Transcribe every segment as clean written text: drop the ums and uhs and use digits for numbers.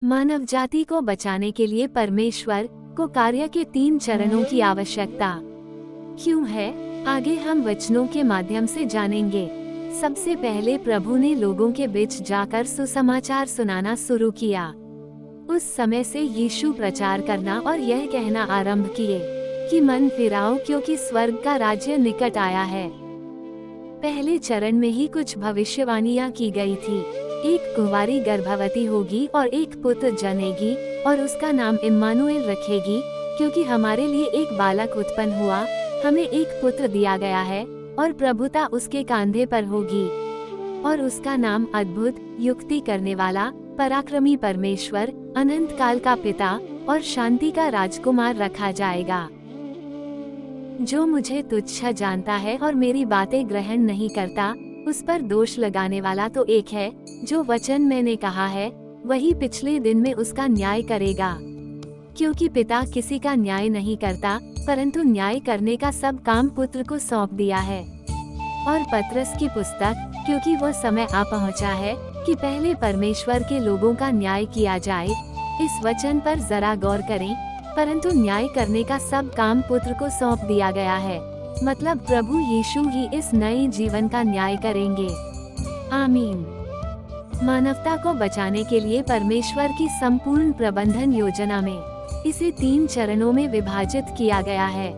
मानव जाति को बचाने के लिए परमेश्वर को कार्य के 3 चरणों की आवश्यकता क्यों है, आगे हम वचनों के माध्यम से जानेंगे। सबसे पहले प्रभु ने लोगों के बीच जाकर सुसमाचार सुनाना शुरू किया। उस समय से यीशु प्रचार करना और यह कहना आरंभ किए कि मन फिराओ क्योंकि स्वर्ग का राज्य निकट आया है। पहले चरण में ही कुछ भविष्यवाणियां की गई थी। एक कुंवारी गर्भवती होगी और एक पुत्र जनेगी और उसका नाम इम्मानुएल रखेगी, क्योंकि हमारे लिए एक बालक उत्पन्न हुआ, हमें एक पुत्र दिया गया है और प्रभुता उसके कांधे पर होगी और उसका नाम अद्भुत, युक्ति करने वाला, पराक्रमी परमेश्वर, अनंत काल का पिता और शांति का राजकुमार रखा जाएगा। जो मुझे तुच्छ जानता है और मेरी बातें ग्रहण नहीं करता, उस पर दोष लगाने वाला तो एक है। जो वचन मैंने कहा है वही पिछले दिन में उसका न्याय करेगा, क्योंकि पिता किसी का न्याय नहीं करता, परंतु न्याय करने का सब काम पुत्र को सौंप दिया है। और पत्रस की पुस्तक, क्योंकि वो समय आ पहुंचा है कि पहले परमेश्वर के लोगों का न्याय किया जाए। इस वचन पर जरा गौर करें, परंतु न्याय करने का सब काम पुत्र को सौंप दिया गया है, मतलब प्रभु यीशु ही इस नए जीवन का न्याय करेंगे। आमीन। मानवता को बचाने के लिए परमेश्वर की संपूर्ण प्रबंधन योजना में इसे 3 चरणों में विभाजित किया गया है।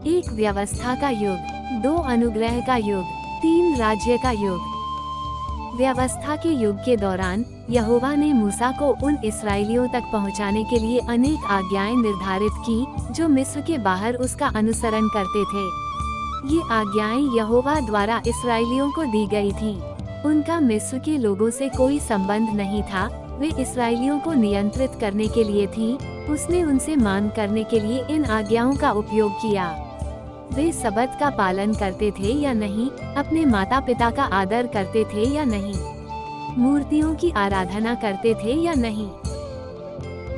1 व्यवस्था का युग, 2 अनुग्रह का युग, 3 राज्य का युग। व्यवस्था के युग के दौरान यहोवा ने मूसा को उन इस्राएलियों तक पहुंचाने के लिए अनेक आज्ञाएं निर्धारित की, जो मिस्र के बाहर उसका अनुसरण करते थे। ये आज्ञाएं यहोवा द्वारा इस्राएलियों को दी गई थी। उनका मिस्र के लोगों से कोई संबंध नहीं था, वे इस्राएलियों को नियंत्रित करने के लिए थी। उसने उनसे मान करने के लिए इन आज्ञाओं का उपयोग किया। वे सबत का पालन करते थे या नहीं, अपने माता पिता का आदर करते थे या नहीं, मूर्तियों की आराधना करते थे या नहीं,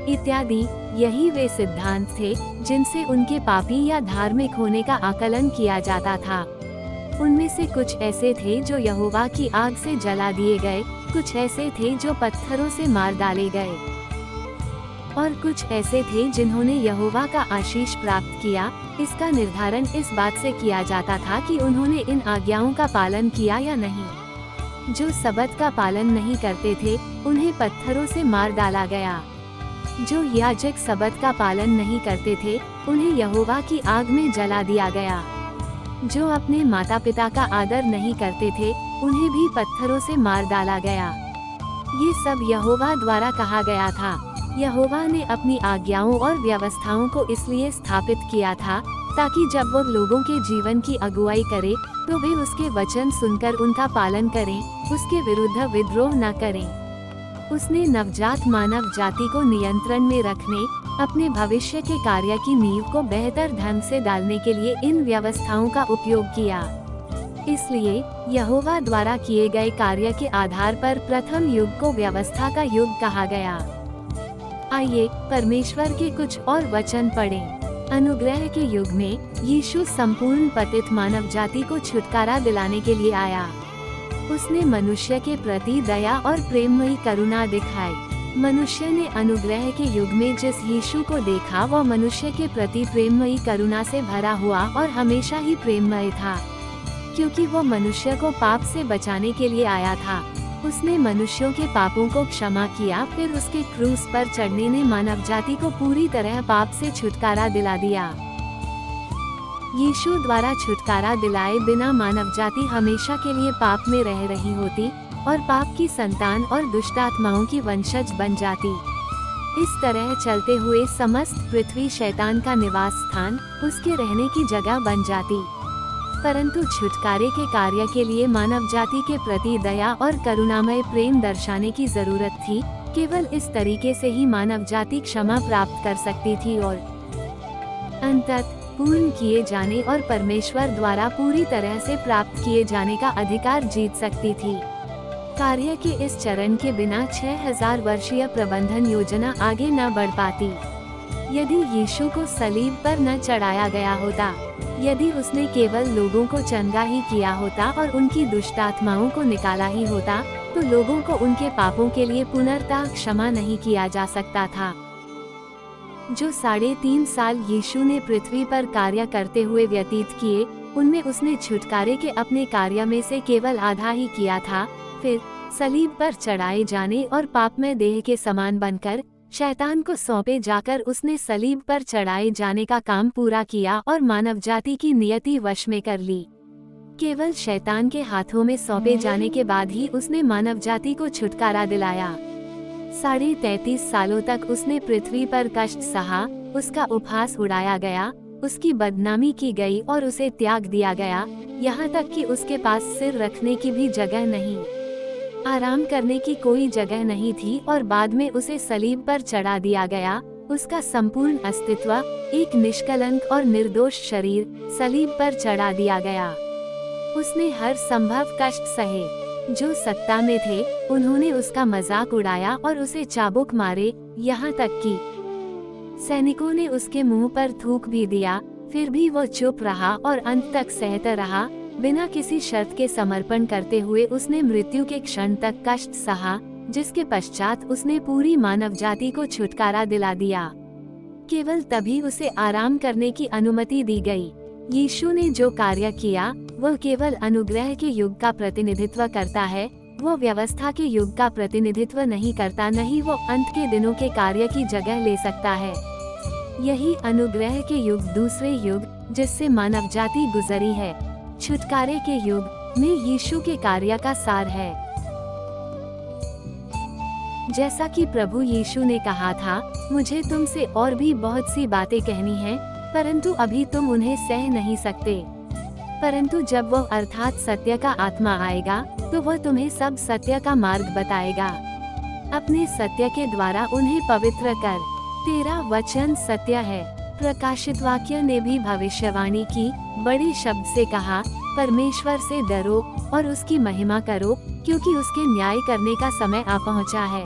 इत्यादि। यही वे सिद्धांत थे जिनसे उनके पापी या धार्मिक होने का आकलन किया जाता था। उनमें से कुछ ऐसे थे जो यहोवा की आग से जला दिए गए, कुछ ऐसे थे जो पत्थरों से मार डाले गए, और कुछ ऐसे थे जिन्होंने यहोवा का आशीष प्राप्त किया। इसका निर्धारण इस बात से किया जाता था कि उन्होंने इन आज्ञाओं का पालन किया या नहीं। जो सबत का पालन नहीं करते थे, उन्हें पत्थरों से मार डाला गया। जो याजक सबत का पालन नहीं करते थे, उन्हें यहोवा की आग में जला दिया गया। जो अपने माता पिता का आदर नहीं करते थे, उन्हें भी पत्थरों से मार डाला गया। ये सब यहोवा द्वारा कहा गया था। यहोवा ने अपनी आज्ञाओं और व्यवस्थाओं को इसलिए स्थापित किया था ताकि जब वो लोगों के जीवन की अगुवाई करे तो वे उसके वचन सुनकर उनका पालन करें, उसके विरुद्ध विद्रोह न करें। उसने नवजात मानव जाति को नियंत्रण में रखने, अपने भविष्य के कार्य की नींव को बेहतर ढंग से डालने के लिए इन व्यवस्थाओं का उपयोग किया। इसलिए यहोवा द्वारा किए गए कार्य के आधार पर प्रथम युग को व्यवस्था का युग कहा गया। आइए परमेश्वर के कुछ और वचन पढ़ें। अनुग्रह के युग में यीशु संपूर्ण पतित मानव जाति को छुटकारा दिलाने के लिए आया। उसने मनुष्य के प्रति दया और प्रेममयी करुणा दिखाई। मनुष्य ने अनुग्रह के युग में जिस यीशु को देखा, वह मनुष्य के प्रति प्रेममयी करुणा से भरा हुआ और हमेशा ही प्रेममय था, क्योंकि वो मनुष्य को पाप से बचाने के लिए आया था। उसने मनुष्यों के पापों को क्षमा किया, फिर उसके क्रूस पर चढ़ने ने मानव जाति को पूरी तरह पाप से छुटकारा दिला दिया। यीशु द्वारा छुटकारा दिलाए बिना मानव जाति हमेशा के लिए पाप में रह रही होती और पाप की संतान और दुष्टात्माओं की वंशज बन जाती। इस तरह चलते हुए समस्त पृथ्वी शैतान का निवास स्थान, उसके रहने की जगह बन जाती। परंतु छुटकारे के कार्य के लिए मानव जाति के प्रति दया और करुणामय प्रेम दर्शाने की जरूरत थी। केवल इस तरीके से ही मानव जाति क्षमा प्राप्त कर सकती थी और अंततः पूर्ण किए जाने और परमेश्वर द्वारा पूरी तरह से प्राप्त किए जाने का अधिकार जीत सकती थी। कार्य के इस चरण के बिना 6000 वर्षीय प्रबंधन योजना आगे न बढ़ पाती। यदि यीशु को सलीब पर न चढ़ाया गया होता, यदि उसने केवल लोगों को चंगा ही किया होता और उनकी दुष्टात्माओं को निकाला ही होता, तो लोगों को उनके पापों के लिए पुनर्तः क्षमा नहीं किया जा सकता था। जो 3.5 साल यीशु ने पृथ्वी पर कार्य करते हुए व्यतीत किए, उनमें उसने छुटकारे के अपने कार्य में से केवल आधा ही किया था। फिर सलीब पर चढ़ाए जाने और पापमय देह के समान बनकर शैतान को सौंपे जाकर उसने सलीब पर चढ़ाए जाने का काम पूरा किया और मानव जाति की नियति वश में कर ली। केवल शैतान के हाथों में सौंपे जाने के बाद ही उसने मानव जाति को छुटकारा दिलाया। 33.5 सालों तक उसने पृथ्वी पर कष्ट सहा, उसका उपहास उड़ाया गया, उसकी बदनामी की गई और उसे त्याग दिया गया, यहाँ तक कि उसके पास सिर रखने की भी जगह नहीं, आराम करने की कोई जगह नहीं थी और बाद में उसे सलीब पर चढ़ा दिया गया। उसका संपूर्ण अस्तित्व, एक निष्कलंक और निर्दोष शरीर सलीब पर चढ़ा दिया गया। उसने हर संभव कष्ट सहे। जो सत्ता में थे उन्होंने उसका मजाक उड़ाया और उसे चाबुक मारे, यहाँ तक कि सैनिकों ने उसके मुंह पर थूक भी दिया। फिर भी वो चुप रहा और अंत तक सहता रहा। बिना किसी शर्त के समर्पण करते हुए उसने मृत्यु के क्षण तक कष्ट सहा, जिसके पश्चात उसने पूरी मानव जाति को छुटकारा दिला दिया। केवल तभी उसे आराम करने की अनुमति दी गई। यीशु ने जो कार्य किया वह केवल अनुग्रह के युग का प्रतिनिधित्व करता है, वो व्यवस्था के युग का प्रतिनिधित्व नहीं करता, नहीं वो अंत के दिनों के कार्य की जगह ले सकता है। यही अनुग्रह के युग, दूसरे युग जिससे मानव जाति गुजरी है, छुटकारे के युग में यीशु के कार्य का सार है। जैसा कि प्रभु यीशु ने कहा था, मुझे तुमसे और भी बहुत सी बातें कहनी हैं, परंतु अभी तुम उन्हें सह नहीं सकते। परंतु जब वह अर्थात सत्य का आत्मा आएगा तो वह तुम्हें सब सत्य का मार्ग बताएगा। अपने सत्य के द्वारा उन्हें पवित्र कर, तेरा वचन सत्य है। प्रकाशित वाक्य ने भी भविष्यवाणी की, बड़े शब्द से कहा, परमेश्वर से डरो और उसकी महिमा करो, क्योंकि उसके न्याय करने का समय आ पहुंचा है।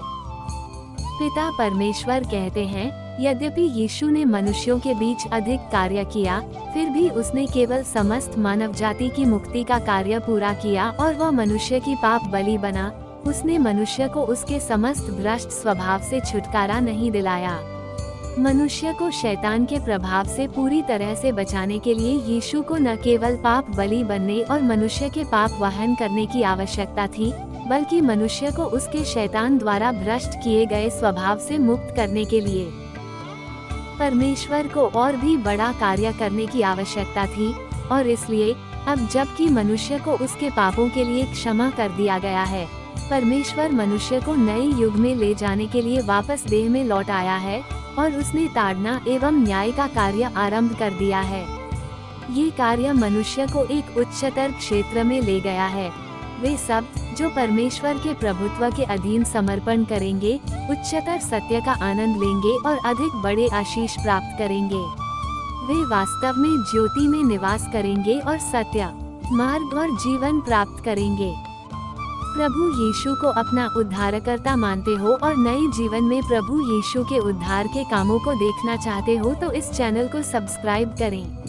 पिता परमेश्वर कहते हैं, यद्यपि यीशु ने मनुष्यों के बीच अधिक कार्य किया, फिर भी उसने केवल समस्त मानव जाति की मुक्ति का कार्य पूरा किया और वह मनुष्य की पाप बलि बना। उसने मनुष्य को उसके समस्त भ्रष्ट स्वभाव से छुटकारा नहीं दिलाया। मनुष्य को शैतान के प्रभाव से पूरी तरह से बचाने के लिए यीशु को न केवल पाप बलि बनने और मनुष्य के पाप वहन करने की आवश्यकता थी, बल्कि मनुष्य को उसके शैतान द्वारा भ्रष्ट किए गए स्वभाव से मुक्त करने के लिए परमेश्वर को और भी बड़ा कार्य करने की आवश्यकता थी। और इसलिए अब जबकि मनुष्य को उसके पापों के लिए क्षमा कर दिया गया है, परमेश्वर मनुष्य को नए युग में ले जाने के लिए वापस देह में लौट आया है और उसने ताड़ना एवं न्याय का कार्य आरंभ कर दिया है। ये कार्य मनुष्य को एक उच्चतर क्षेत्र में ले गया है। वे सब जो परमेश्वर के प्रभुत्व के अधीन समर्पण करेंगे, उच्चतर सत्य का आनंद लेंगे और अधिक बड़े आशीष प्राप्त करेंगे। वे वास्तव में ज्योति में निवास करेंगे और सत्य, मार्ग और जीवन प्राप्त करेंगे। प्रभु यीशु को अपना उद्धारकर्ता मानते हो और नए जीवन में प्रभु यीशु के उद्धार के कामों को देखना चाहते हो तो इस चैनल को सब्सक्राइब करें।